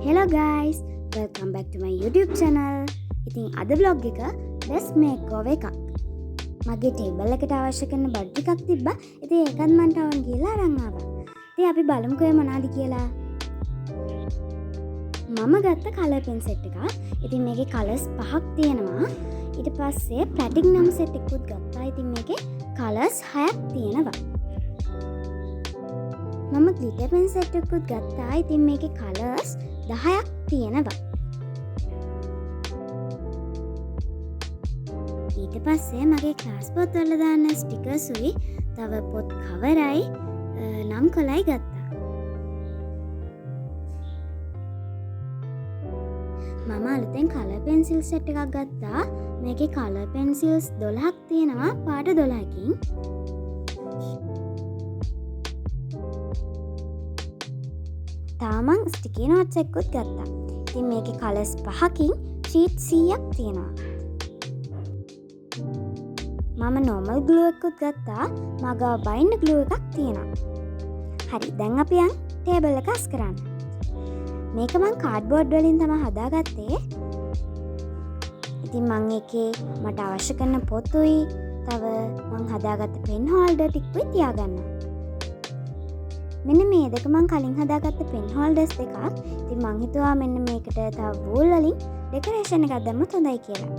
Hello guys, welcome back to my YouTube channel. ඉතින් අද vlog එක dress makeover එකක්. මගේ table එකට අවශ්‍ය කරන බඩ් එකක් තිබ්බා. ඉතින් ඒකත් මම ටවුන් ගිහලා අරන් ආවා. ඉතින් අපි බලමුකෝ මොනවද කියලා. මම ගත්ත color pen set එකක්. ඉතින් මේකේ colors 5ක් තියෙනවා. ඊට පස්සේ platinum set එකකුත් ගත්තා. ඉතින් මේකේ colors 6ක් තියෙනවා. මම glitter pen set එකකුත් ගත්තා. ඉතින් මේකේ colors 10ක් තියෙනවා. ඊට පස්සේ මගේ ක්ලාස් පොත් වල දාන්න ස්ටිකර්ස් උයි තව පොත් කවරයි නම් කොලයි ගත්තා. මම අලුතෙන් color pencil set එකක් ගත්තා. මේකේ color pencils 12ක් තියෙනවා පාට 12කින්. තාමන් ස්ටිකි නෝට්ස් එකකුත් ගත්තා. ඉතින් මේකේ colors 5කින් sheet 100ක් තියෙනවා. මම normal glue එකකුත් ගත්තා. මගා binder glue එකක් තියෙනවා. හරි, දැන් අපි යන් table එක අස් කරන්න. මේක මං cardboard වලින් තමයි හදාගත්තේ. ඉතින් මං එකේ මට අවශ්‍ය කරන පොතුයි තව මං හදාගත්ත pen holder ටිකුයි තියාගන්නවා. මෙන්න මේ දෙක මං කලින් හදාගත්ත pen holders දෙකක්. ඉතින් මං හිතුවා මෙන්න මේකට තව wool වලින් decoration එකක් දැම්මොත් හොඳයි කියලා.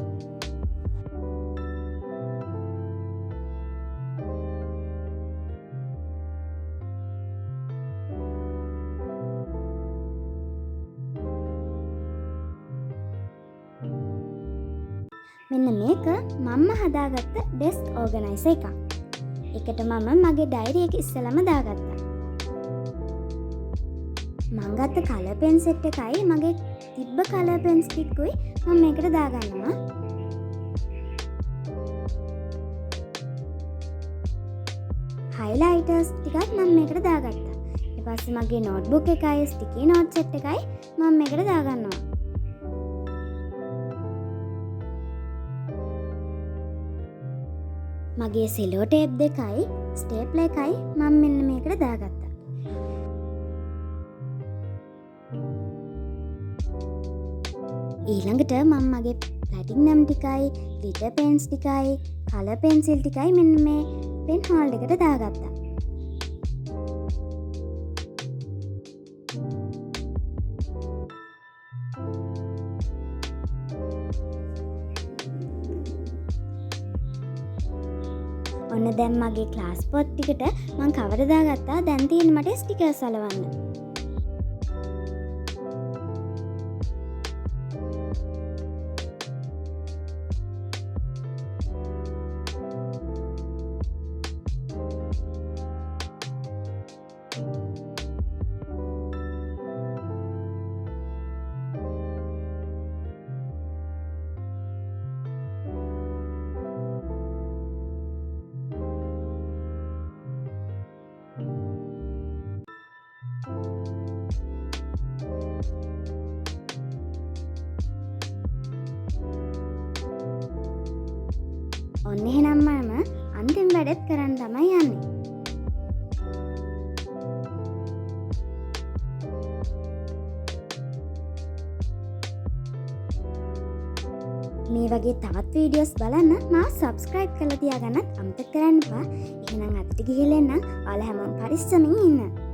මෙන්න මේක මම්ම හදාගත්ත ඩෙස්ක් ඕගනයිසර් එකක්. ඒකට මම මගේ ඩයරි එක ඉස්සෙල්ලාම දාගත්තා. මං ගත්ත කලර් පෙන් සෙට් එකයි මගේ තිබ්බ කලර් පෙන්ස් ටිකුයි මම මේකට දාගන්නවා. හයිලයිටර්ස් ටිකක් මම මේකට දාගත්තා. ඊට පස්සේ මගේ නෝට්බුක් එකයි ස්ටිකි නෝට් සෙට් එකයි මම මේකට දාගන්නවා. මගේ සෙලෝ ටේප් දෙකයි ස්ටේප්ලර් එකයි මම මෙන්න මේකට දාගත්තා. ඊළඟට මම මගේ ප්ලැටිනම් ටිකයි glitter pens ටිකයි color pencil ටිකයි මෙන්න මේ pen holder එකට දාගත්තා. ඔන්න දැන් මගේ ක්ලාස් පොත් ටිකට මං කවර දාගත්තා. දැන් තියෙන මට ස්ටිකර්ස් අලවන්න. ඔන්න එහෙනම් මම අන්තිම වැඩත් කරන්න තමයි යන්නේ. මේ වගේ තවත් වීඩියෝස් බලන්න මාව subscribe කරලා තියාගන්නත් අමතක කරන්න එපා. එහෙනම් අදට ගිහින් එන්න. ඔයාලා හැමෝම පරිස්සමින් ඉන්න.